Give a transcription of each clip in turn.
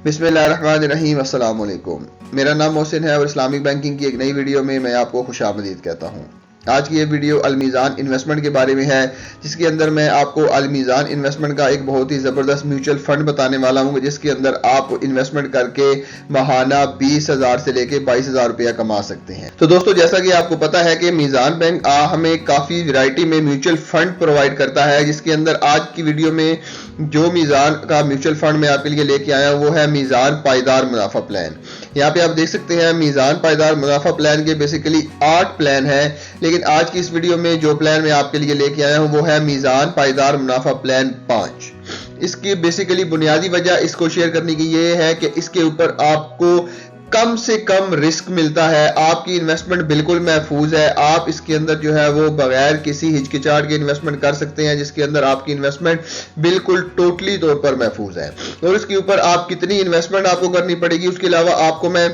बिस्मिल्लाहिर्रहमानिर्रहीम, अस्सलाम वालेकुम। मेरा नाम मोहसिन है और इस्लामिक बैंकिंग की एक नई वीडियो में मैं आपको खुशामदीद कहता हूँ। आज की ये वीडियो अलमीज़ान इन्वेस्टमेंट के बारे में है, जिसके अंदर मैं आपको अलमीज़ान इन्वेस्टमेंट का एक बहुत ही ज़बरदस्त म्यूचुअल फंड बताने वाला हूँ, जिसके अंदर आप इन्वेस्टमेंट करके माहाना 20,000 से लेके 22,000 रुपया कमा सकते हैं। तो दोस्तों, जैसा कि आपको पता है कि मीज़ान बैंक हमें काफ़ी वैरायटी में म्यूचुअल फंड प्रोवाइड करता है, जिसके अंदर आज की वीडियो में जो मीज़ान का म्यूचुअल फंड मैं आपके लिए लेके आया हूँ वो है मीज़ान पायदार मुनाफा प्लान। यहाँ पे आप देख सकते हैं मीज़ान पायदार मुनाफा प्लान के बेसिकली 8 प्लान है, लेकिन आज की इस वीडियो में जो प्लान मैं आपके लिए लेके आया हूँ वो है मीज़ान पायदार मुनाफा प्लान 5। इसकी बेसिकली बुनियादी वजह इसको शेयर करने की ये है कि इसके ऊपर आपको कम से कम रिस्क मिलता है, आपकी इन्वेस्टमेंट बिल्कुल महफूज है। आप इसके अंदर जो है वो बगैर किसी हिचकिचाहट के इन्वेस्टमेंट कर सकते हैं, जिसके अंदर आपकी इन्वेस्टमेंट बिल्कुल टोटली तौर पर महफूज है। और इसके ऊपर आप कितनी इन्वेस्टमेंट आपको करनी पड़ेगी, उसके अलावा आपको मैं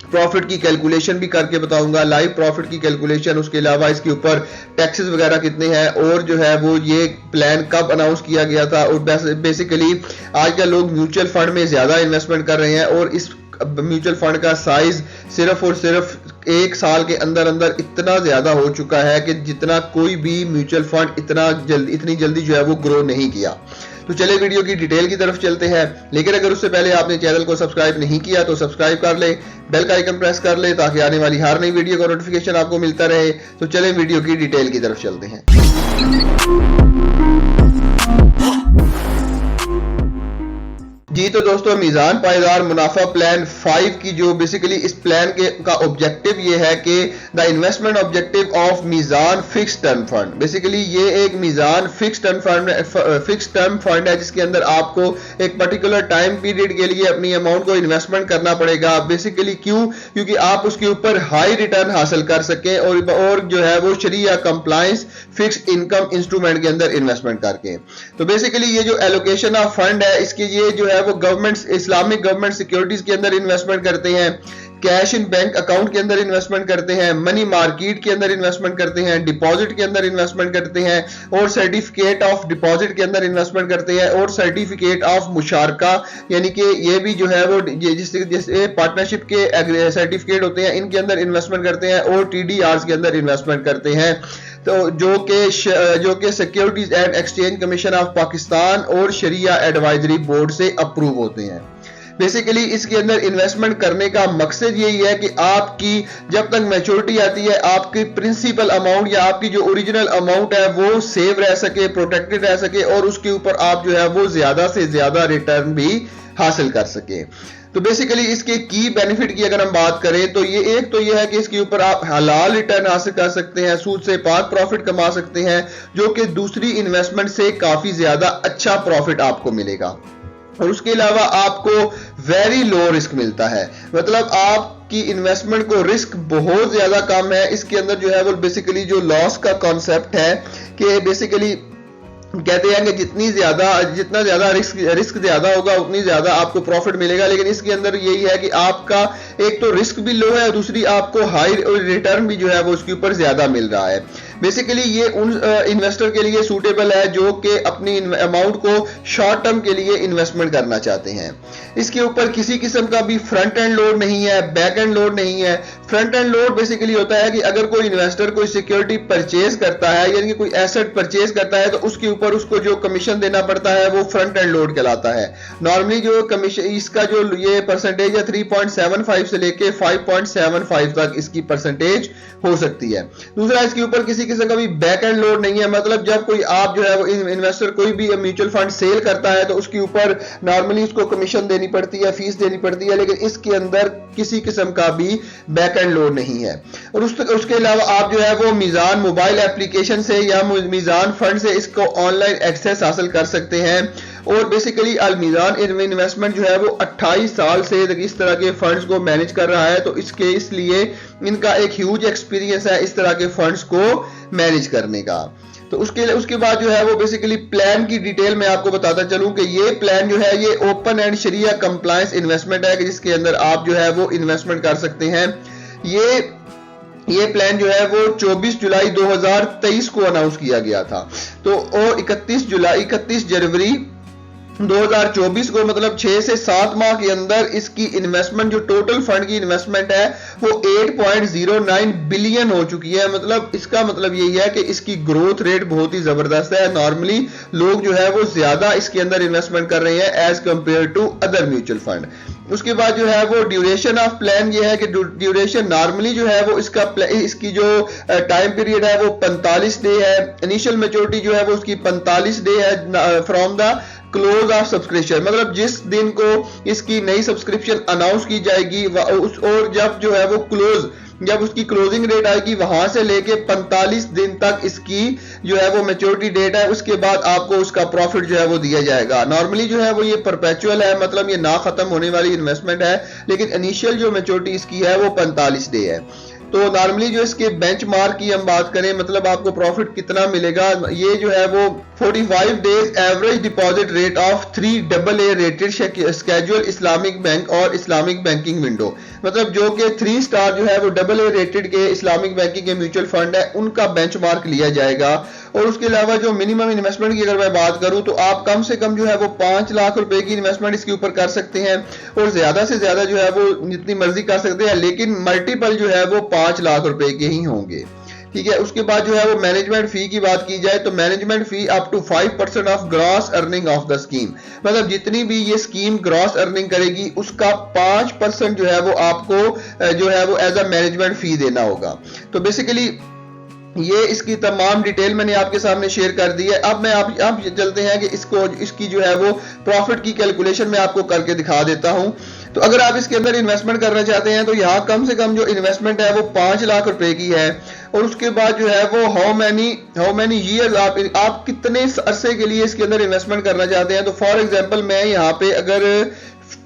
प्रॉफिट की कैलकुलेशन भी करके बताऊंगा, लाइव प्रॉफिट की कैलकुलेशन। उसके अलावा इसके ऊपर टैक्सेस वगैरह कितने हैं और जो है वो ये प्लान कब अनाउंस किया गया था। और बेसिकली आजकल लोग म्यूचुअल फंड में ज्यादा इन्वेस्टमेंट कर रहे हैं और इस म्यूचुअल फंड का साइज सिर्फ और सिर्फ 1 साल के अंदर अंदर इतना ज्यादा हो चुका है कि जितना कोई भी म्यूचुअल फंड इतनी जल्दी जो है वो ग्रो नहीं किया। तो चले वीडियो की डिटेल की तरफ चलते हैं, लेकिन अगर उससे पहले आपने चैनल को सब्सक्राइब नहीं किया तो सब्सक्राइब कर ले, बेल का आइकन प्रेस कर ले ताकि आने वाली हर नई वीडियो का नोटिफिकेशन आपको मिलता रहे। तो चले वीडियो की डिटेल की तरफ चलते हैं। जी तो दोस्तों, मीज़ान पायदार मुनाफा प्लान 5 की जो बेसिकली इस प्लान का ऑब्जेक्टिव ये है कि the investment objective of Meezan fix term fund. Basically ये एक मीज़ान फिक्स टर्म फंड है, जिसके अंदर आपको एक पर्टिकुलर टाइम पीरियड के लिए अपनी अमाउंट को इन्वेस्टमेंट करना पड़ेगा। बेसिकली क्यों? क्योंकि आप उसके ऊपर हाई रिटर्न हासिल कर सकें और जो है वो शरिया कंप्लायंस फिक्स इनकम इंस्ट्रूमेंट के अंदर इन्वेस्टमेंट करके। तो बेसिकली ये जो एलोकेशन ऑफ फंड है, इसके ये जो है वो गवर्नमेंट इस्लामिक गवर्नमेंट सिक्योरिटीज के अंदर इन्वेस्टमेंट करते हैं, कैश इन बैंक अकाउंट के अंदर इन्वेस्टमेंट करते हैं, मनी मार्केट के अंदर इन्वेस्टमेंट करते हैं, डिपॉजिट के अंदर इन्वेस्टमेंट करते हैं और सर्टिफिकेट ऑफ डिपॉजिट के अंदर इन्वेस्टमेंट करते हैं और सर्टिफिकेट ऑफ मुशारका, यानी कि ये भी जो है वो जैसे पार्टनरशिप के सर्टिफिकेट होते हैं इनके अंदर इन्वेस्टमेंट करते हैं और टीडीआरस के अंदर इन्वेस्टमेंट करते हैं। तो जो कि securities and exchange commission of Pakistan और शरिया एडवाइजरी बोर्ड से अप्रूव होते हैं। बेसिकली इसके अंदर इन्वेस्टमेंट करने का मकसद यही है कि आपकी जब तक मैच्योरिटी आती है आपकी प्रिंसिपल अमाउंट या आपकी जो ओरिजिनल अमाउंट है वो सेव रह सके, प्रोटेक्टेड रह सके और उसके ऊपर आप जो है वो ज्यादा से ज्यादा रिटर्न भी हासिल कर सके। तो बेसिकली इसके की बेनिफिट की अगर हम बात करें तो ये है कि इसके ऊपर आप हलाल रिटर्न हासिल कर सकते हैं, सूद से पाक प्रॉफिट कमा सकते हैं, जो कि दूसरी इन्वेस्टमेंट से काफी ज्यादा अच्छा प्रॉफिट आपको मिलेगा। और उसके अलावा आपको वेरी लो रिस्क मिलता है, मतलब आपकी इन्वेस्टमेंट को रिस्क बहुत ज्यादा कम है। इसके अंदर जो है वो बेसिकली जो लॉस का कॉन्सेप्ट है कि बेसिकली कहते हैं कि जितना ज्यादा रिस्क ज्यादा होगा उतनी ज्यादा आपको प्रॉफिट मिलेगा, लेकिन इसके अंदर यही है कि आपका एक तो रिस्क भी लो है और दूसरी आपको हाई रिटर्न भी जो है वो उसके ऊपर ज्यादा मिल रहा है। बेसिकली ये उन इन्वेस्टर के लिए सूटेबल है जो कि अपनी अमाउंट को शॉर्ट टर्म के लिए इन्वेस्टमेंट करना चाहते हैं। इसके ऊपर किसी किस्म का भी फ्रंट एंड लोड नहीं है, बैक एंड लोड नहीं है। फ्रंट एंड लोड बेसिकली होता है कि अगर कोई इन्वेस्टर कोई सिक्योरिटी परचेज करता है यानी कि कोई एसेट परचेज करता है तो उसके ऊपर उसको जो कमीशन देना पड़ता है वो फ्रंट एंड लोड कहलाता है। नॉर्मली जो कमीशन इसका जो ये परसेंटेज है 3.75 से लेके 5.75 तक इसकी परसेंटेज हो सकती है। दूसरा, इसके ऊपर किसी किस्म का भी बैक एंड लोड नहीं है, मतलब जब कोई आप जो है वो इन्वेस्टर कोई भी म्यूचुअल फंड सेल करता है तो उसके ऊपर नॉर्मली उसको कमीशन देनी पड़ती है, फीस देनी पड़ती है, लेकिन इसके अंदर किसी किस्म का भी बैक एंड लोड नहीं है। और उसके अलावा आप जो है वो मीज़ान मोबाइल एप्लीकेशन से या मीज़ान फंड से इसको ऑनलाइन एक्सेस हासिल कर सकते हैं। और बेसिकली अलमीज़ान इन्वेस्टमेंट जो है वो 28 साल से इस तरह के फंड्स को मैनेज कर रहा है, तो इसलिए इनका एक ह्यूज एक्सपीरियंस है इस तरह के फंड्स को मैनेज करने का। तो उसके बाद जो है वो बेसिकली प्लान की डिटेल में आपको बताता चलूं कि ये प्लान जो है ये ओपन एंड शरिया कंप्लायंस इन्वेस्टमेंट है, जिसके अंदर आप जो है वो इन्वेस्टमेंट कर सकते हैं। ये प्लान जो है वो 24 जुलाई 2023 को अनाउंस किया गया था, तो और 31 जनवरी 2024 को मतलब 6 से 7 माह के अंदर इसकी इन्वेस्टमेंट, जो टोटल फंड की इन्वेस्टमेंट है वो 8.09 बिलियन हो चुकी है। मतलब इसका मतलब यही है कि इसकी ग्रोथ रेट बहुत ही जबरदस्त है। नॉर्मली लोग जो है वो ज्यादा इसके अंदर इन्वेस्टमेंट कर रहे हैं as compared to other mutual fund. उसके बाद जो है वो ड्यूरेशन ऑफ प्लान ये है कि ड्यूरेशन नॉर्मली जो है वो इसकी जो टाइम पीरियड है वो 45 डे है। इनिशियल मैच्योरिटी जो है वो उसकी 45 डे है from the close of subscription, मतलब जिस दिन को इसकी नई सब्सक्रिप्शन अनाउंस की जाएगी और जब जो है वो जब उसकी क्लोजिंग डेट आएगी वहां से लेके 45 दिन तक इसकी जो है वो मैच्योरिटी डेट है, उसके बाद आपको उसका प्रॉफिट जो है वो दिया जाएगा। नॉर्मली जो है वो ये परपेचुअल है, मतलब ये ना खत्म होने वाली इन्वेस्टमेंट है, लेकिन इनिशियल जो मैच्योरिटी इसकी है वो 45 डे है। तो नॉर्मली जो इसके बेंचमार्क की हम बात करें, मतलब आपको प्रॉफिट कितना मिलेगा, ये जो है वो 45 days average deposit rate of 3AA rated schedule Islamic bank और इस्लामिक बैंकिंग विंडो, मतलब जो कि 3 स्टार जो है वो AA रेटेड के इस्लामिक बैंकिंग के म्यूचुअल फंड है उनका बेंचमार्क लिया जाएगा। और उसके अलावा जो मिनिमम इन्वेस्टमेंट की अगर मैं बात करूं तो आप कम से कम जो है वो 5 लाख रुपए की इन्वेस्टमेंट इसके ऊपर कर सकते हैं और ज्यादा से ज्यादा जो है वो जितनी मर्जी कर सकते हैं, लेकिन मल्टीपल जो है वो 5 लाख रुपए के ही होंगे। ठीक है। उसके बाद जो है वो मैनेजमेंट फी की बात की जाए तो management fee up to 5% of gross earning of the scheme, मतलब जितनी भी ये स्कीम ग्रॉस अर्निंग करेगी उसका 5% जो है वो आपको जो है वो एज अ मैनेजमेंट फी देना होगा। तो बेसिकली ये इसकी तमाम डिटेल मैंने आपके सामने शेयर कर दी है। अब आप चलते हैं कि इसकी जो है वो प्रॉफिट की कैलकुलेशन मैं आपको करके दिखा देता हूं। तो अगर आप इसके अंदर इन्वेस्टमेंट करना चाहते हैं तो यहाँ कम से कम जो इन्वेस्टमेंट है वो 5 लाख रुपए की है। और उसके बाद जो है वो हाउ मैनी ईयर्स आप कितने अरसे के लिए इसके अंदर इन्वेस्टमेंट करना चाहते हैं। तो फॉर एग्जांपल मैं यहाँ पे अगर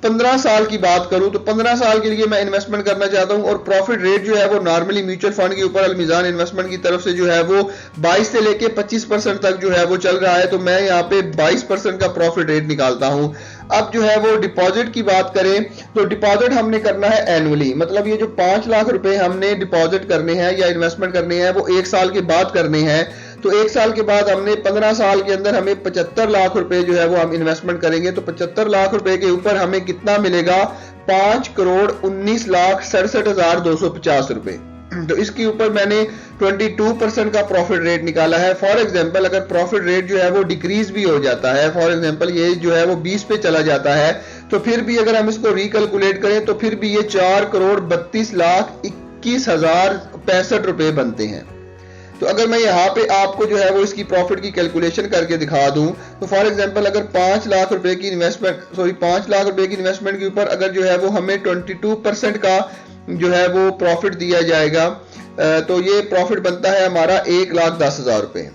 15 साल की बात करूं तो 15 साल के लिए मैं इन्वेस्टमेंट करना चाहता हूं और प्रॉफिट रेट जो है वो नॉर्मली म्यूचुअल फंड के ऊपर अलमीजान इन्वेस्टमेंट की तरफ से जो है वो 22 से लेके 25% तक जो है वो चल रहा है। तो मैं यहाँ पे 22% का प्रॉफिट रेट निकालता हूं। अब जो है वो डिपॉजिट की बात करें तो डिपॉजिट हमने करना है एनुअली, मतलब ये जो 5 लाख रुपए हमने डिपॉजिट करने हैं या इन्वेस्टमेंट करने हैं वो 1 साल के बाद करने हैं। तो 1 साल के बाद हमने 15 साल के अंदर हमें 75 लाख रुपए जो है वो हम इन्वेस्टमेंट करेंगे। तो 75 लाख रुपए के ऊपर हमें कितना मिलेगा, 5,19,67,250 रुपए। तो इसके ऊपर मैंने 22% का प्रॉफिट रेट निकाला है। फॉर एग्जांपल अगर प्रॉफिट रेट जो है वो डिक्रीज भी हो जाता है, फॉर एग्जांपल ये जो है वो 20 पे चला जाता है, तो फिर भी अगर हम इसको रिकैलकुलेट करें तो फिर भी ये 4,32,21,065 रुपए बनते हैं। तो अगर मैं यहाँ पे आपको जो है वो इसकी प्रॉफिट की कैलकुलेशन करके दिखा दूं तो फॉर एग्जांपल अगर 5 लाख रुपए की इन्वेस्टमेंट के ऊपर अगर जो है वो हमें 22% का जो है वो प्रॉफिट दिया जाएगा तो ये प्रॉफिट बनता है हमारा 1,10,000 रुपए।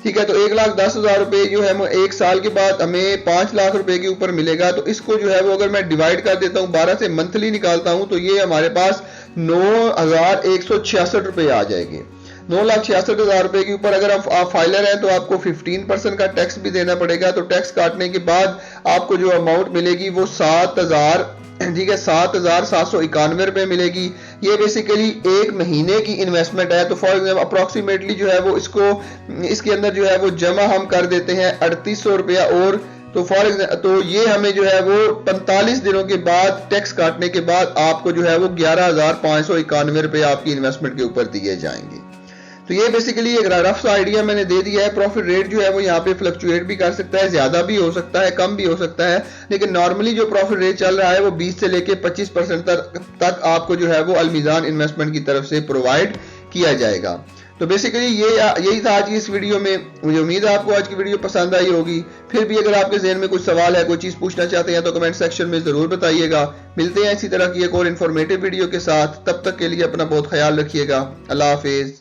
ठीक है। तो 1,10,000 रुपए जो है वो 1 साल के बाद हमें 5 लाख रुपए के ऊपर मिलेगा। तो इसको जो है वो अगर मैं डिवाइड कर देता हूँ 12 से मंथली निकालता हूँ तो ये हमारे पास 9,166 रुपए आ जाएंगे। 9,66,000 रुपए के ऊपर अगर आप फाइलर हैं तो आपको 15% का टैक्स भी देना पड़ेगा। तो टैक्स काटने के बाद आपको जो अमाउंट मिलेगी वो 7,791 रुपए मिलेगी। ये बेसिकली 1 महीने की इन्वेस्टमेंट है। तो फॉर एग्जाम्पल अप्रोक्सीमेटली जो है वो इसके अंदर जो है वो जमा हम कर देते हैं 3,800 रुपया और तो ये हमें जो है वो 45 दिनों के बाद टैक्स काटने के बाद आपको जो है वो 11,591 रुपए आपकी इन्वेस्टमेंट के ऊपर दिए जाएंगे। तो ये बेसिकली एक रफ सा आइडिया मैंने दे दिया है। प्रॉफिट रेट जो है वो यहाँ पे फ्लक्चुएट भी कर सकता है, ज्यादा भी हो सकता है, कम भी हो सकता है, लेकिन नॉर्मली जो प्रॉफिट रेट चल रहा है वो 20 से लेके 25% तक आपको जो है वो अलमीजान इन्वेस्टमेंट की तरफ से प्रोवाइड किया जाएगा। तो बेसिकली यही था आज की इस वीडियो में। मुझे उम्मीद है आपको आज की वीडियो पसंद आई होगी। फिर भी अगर आपके ज़हन में कुछ सवाल है, कोई चीज़ पूछना चाहते हैं तो कमेंट सेक्शन में ज़रूर बताइएगा। मिलते हैं इसी तरह की एक और इन्फॉर्मेटिव वीडियो के साथ। तब तक के लिए अपना बहुत ख्याल रखिएगा। अल्लाह हाफिज़।